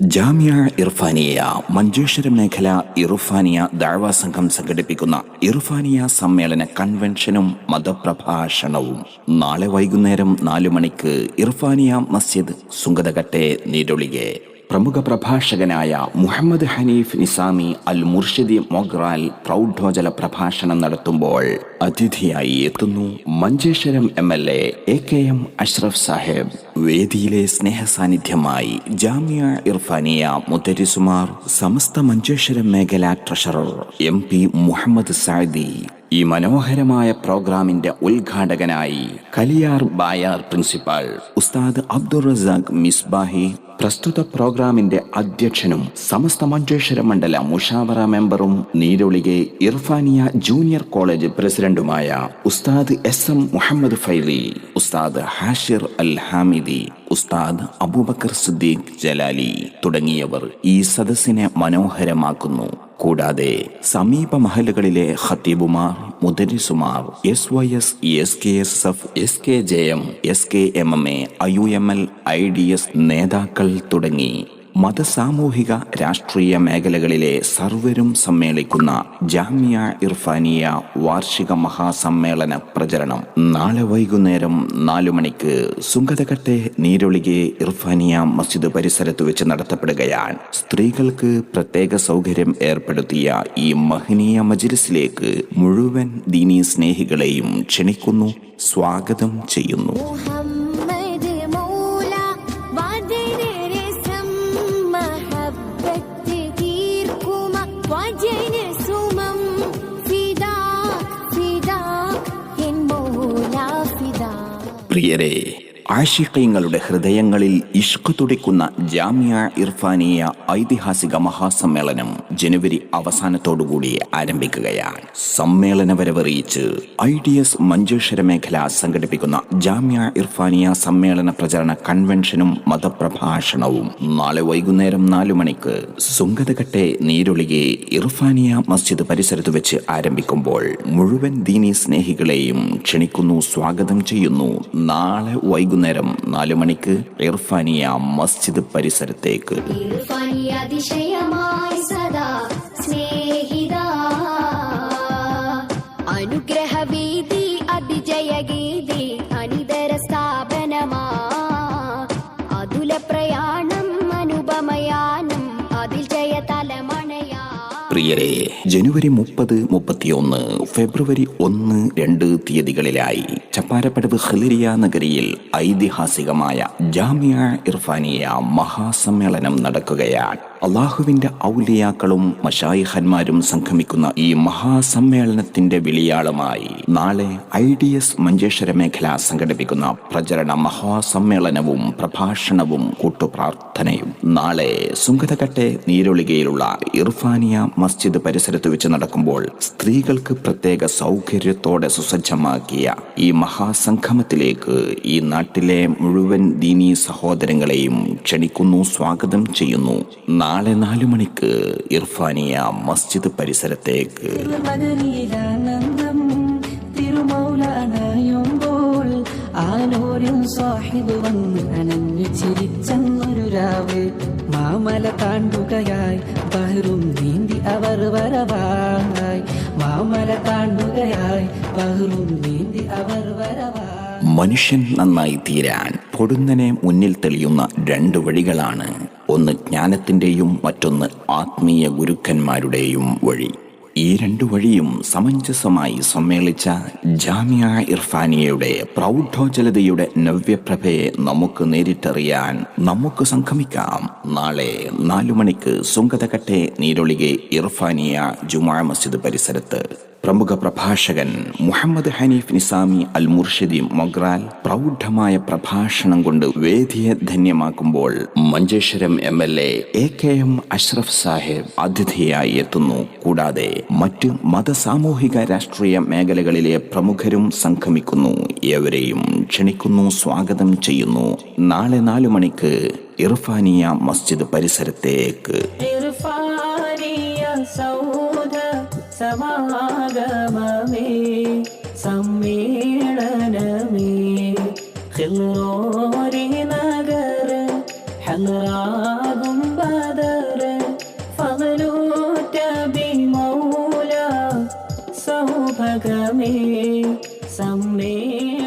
ജാമിയ ഇർഫാനിയ മഞ്ചേശ്വരം മേഖല ഇർഫാനിയ ദഅ്വ സംഘം സംഘടിപ്പിക്കുന്ന ഇർഫാനിയ സമ്മേളന കൺവെൻഷനും മതപ്രഭാഷണവും നാളെ വൈകുന്നേരം 4 മണിക്ക് ഇർഫാനിയ മസ്ജിദ് സുങ്കതകട്ടെ നീരൊളികെ പ്രമുഖ പ്രഭാഷകനായ മുഹമ്മദ് ഹനീഫ് നിസാമി അൽ മുർഷിദി മൊഗ്രാൽ പ്രൗഢോജല പ്രഭാഷണം നടത്തുമ്പോൾ അതിഥിയായി എത്തുന്നു മഞ്ചേശ്വരം MLA AKM അഷ്റഫ് സാഹിബ്. വേദിയിലെ സ്നേഹസാന്നിധ്യമായി ജാമിയ ഇർഫാനിയ മുദരിസുമാർ, സമസ്ത മഞ്ചേശ്വരം മേഖല ട്രഷറർ MP മുഹമ്മദ് സഅദി. ഈ മനോഹരമായ പ്രോഗ്രാമിന്റെ ഉദ്ഘാടകനായി കലിയാർ ബായാർ പ്രിൻസിപ്പാൾ ഉസ്താദ് അബ്ദുൾ റസാഖ് മിസ്ബാഹി, പ്രസ്തുത പ്രോഗ്രാമിന്റെ അധ്യക്ഷനും സമസ്ത മഞ്ചേശ്വര മണ്ഡല മുഷാവറ മെമ്പറും നീരൊളികെ ഇർഫാനിയ ജൂനിയർ കോളേജ് പ്രസിഡന്റുമായ ഉസ്താദ് SM മുഹമ്മദ് ഫൈലി, ഉസ്താദ് ഹാഷിർ അൽ ഹാമിദി, ഉസ്താദ് അബൂബക്കർ സിദ്ദീഖ് ജലാലി തുടങ്ങിയവർ ഈ സദസ്സിനെ മനോഹരമാക്കുന്നു. കൂടാതെ സമീപ മഹലുകളിലെ ഖത്തീബുമാർ, മുദരിസുമാർ, SYS, SKSF, SKJM, SKMMA, IUML, IDS നേതാക്കൾ തുടങ്ങി മതസാമൂഹിക രാഷ്ട്രീയ മേഖലകളിലെ സർവരും സമ്മേളിക്കുന്ന ജാമിയ ഇർഫാനിയ വാർഷിക മഹാസമ്മേളന പ്രചരണം നാളെ വൈകുന്നേരം 4 മണിക്ക് സുങ്കതകട്ടെ നീരൊളികെ ഇർഫാനിയ മസ്ജിദ് പരിസരത്ത് വെച്ച് നടത്തപ്പെടുകയാണ്. സ്ത്രീകൾക്ക് പ്രത്യേക സൗകര്യം ഏർപ്പെടുത്തിയ ഈ മഹനീയ മജ്ലിസിലേക്ക് മുഴുവൻ ദീനീ സ്നേഹികളെയും ക്ഷണിക്കുന്നു, സ്വാഗതം ചെയ്യുന്നു. പ്രിയരെ, ആശിഖീങ്ങളുടെ ഹൃദയങ്ങളിൽ ഇഷ്ക് തുടിക്കുന്ന ജാമിയ ഇർഫാനിയ ഐതിഹാസിക മഹാസമ്മേളനം ജനുവരി അവസാനത്തോടുകൂടി ആരംഭിക്കുകയാണ്. സമ്മേളന വരവറിയിച്ച് IDS മഞ്ചേശ്വര മേഖല സംഘടിപ്പിക്കുന്ന ജാമിയ ഇർഫാനിയ സമ്മേളന പ്രചരണ കൺവെൻഷനും മതപ്രഭാഷണവും നാളെ വൈകുന്നേരം 4 മണിക്ക് സുങ്കതകട്ടെ നീരൊളികെ ഇർഫാനിയ മസ്ജിദ് പരിസരത്ത് വെച്ച് ആരംഭിക്കുമ്പോൾ മുഴുവൻ ദീനീ സ്നേഹികളെയും ക്ഷണിക്കുന്നു, സ്വാഗതം ചെയ്യുന്നു. നാളെ വൈകുന്നേരം 4 മണിക്ക് ഇർഫാനിയ മസ്ജിദ് പരിസരത്തേക്ക്. അനുഗ്രഹവേദി അതിജയഗീതി അനിതര സ്ഥാപനമാ അതുല പ്രയാണം അനുപമയാനം അതിൽ ജയ തലമണയാ. പ്രിയരെ, ജനുവരി 30, 31, ഫെബ്രുവരി 1, 2 തീയതികളിലായി ചപ്പാരപ്പടവ് ഖലരിയ നഗരിയിൽ ഐതിഹാസികമായ ജാമിയ ഇർഫാനിയ മഹാസമ്മേളനം നടക്കുകയാണ്. അള്ളാഹുവിന്റെ ഔലിയാക്കളും മശായിഖന്മാരും സംഗമിക്കുന്ന ഈ മഹാസമ്മേളനത്തിന്റെ വിളിയാളമായി നാളെ IDS മഞ്ചേശ്വര മേഖല സംഘടിപ്പിക്കുന്ന പ്രചരണ മഹാസമ്മേളനവും പ്രഭാഷണവും കൂട്ടുപ്രാർത്ഥനയും നാളെ സുങ്കതകട്ടെ നീരൊളികയിലുള്ള ഇർഫാനിയ മസ്ജിദ് പരിസരത്ത് വെച്ച് നടക്കുമ്പോൾ സ്ത്രീകൾക്ക് പ്രത്യേക സൗകര്യത്തോടെ സുസജ്ജമാക്കിയ ഈ മഹാസംഗമത്തിലേക്ക് ഈ നാട്ടിലെ മുഴുവൻ ദീനീ സഹോദരങ്ങളെയും ക്ഷണിക്കുന്നു, സ്വാഗതം ചെയ്യുന്നു. നാളെ 4 മണിക്ക് ഇർഫാനിയ മസ്ജിദ് പരിസരത്തേക്ക്. മാമല താണ്ടുകയായി ബഹറും നീന്തി അവർ വരവായി, മാമല താണ്ടുകയായി ബഹറും നീന്തി അവർ വരവായി. മനുഷ്യൻ നന്നായി തീരാൻ പൊടുന്നനെ മുന്നിൽ തെളിയുന്ന 2 വഴികളാണ്. ഒന്ന് ജ്ഞാനത്തിന്റെയും മറ്റൊന്ന് ആത്മീയ ഗുരുക്കന്മാരുടെയും വഴി. ഈ 2 വഴിയും സമഞ്ജസമായി സമ്മേളിച്ച ജാമിയ ഇർഫാനിയയുടെ പ്രൗഢോജ്വലതയുടെ നവ്യപ്രഭയെ നമുക്ക് നേരിട്ടറിയാൻ നമുക്ക് സംഗമിക്കാം. നാളെ 4 മണിക്ക് സുങ്കതകട്ടെ നീരൊളികെ ഇർഫാനിയ ജുമാ മസ്ജിദ് പരിസരത്ത് പ്രമുഖ പ്രഭാഷകൻ മുഹമ്മദ് ഹനീഫ് നിസാമി അൽ മുർഷിദി മൊഗ്രാൽ പ്രൗഢമായ പ്രഭാഷണം കൊണ്ട് വേദിയെ ധന്യമാക്കുമ്പോൾ മഞ്ചേശ്വരം MLA AKM അഷ്റഫ് സാഹിബ് അതിഥിയായി എത്തുന്നു. കൂടാതെ മറ്റ് മതസാമൂഹിക രാഷ്ട്രീയ മേഖലകളിലെ പ്രമുഖരും സംഗമിക്കുന്നു. ഏവരെയും ക്ഷണിക്കുന്നു, സ്വാഗതം ചെയ്യുന്നു. നാളെ 4 മണിക്ക് ഇർഫാനിയ മസ്ജിദ് പരിസരത്തേക്ക്. സമാഗമമേ സമ്മേളനമേ ഖിൽറോരി നഗർ ഹൽറാകും വാനകമേ സമ്മേളനമേ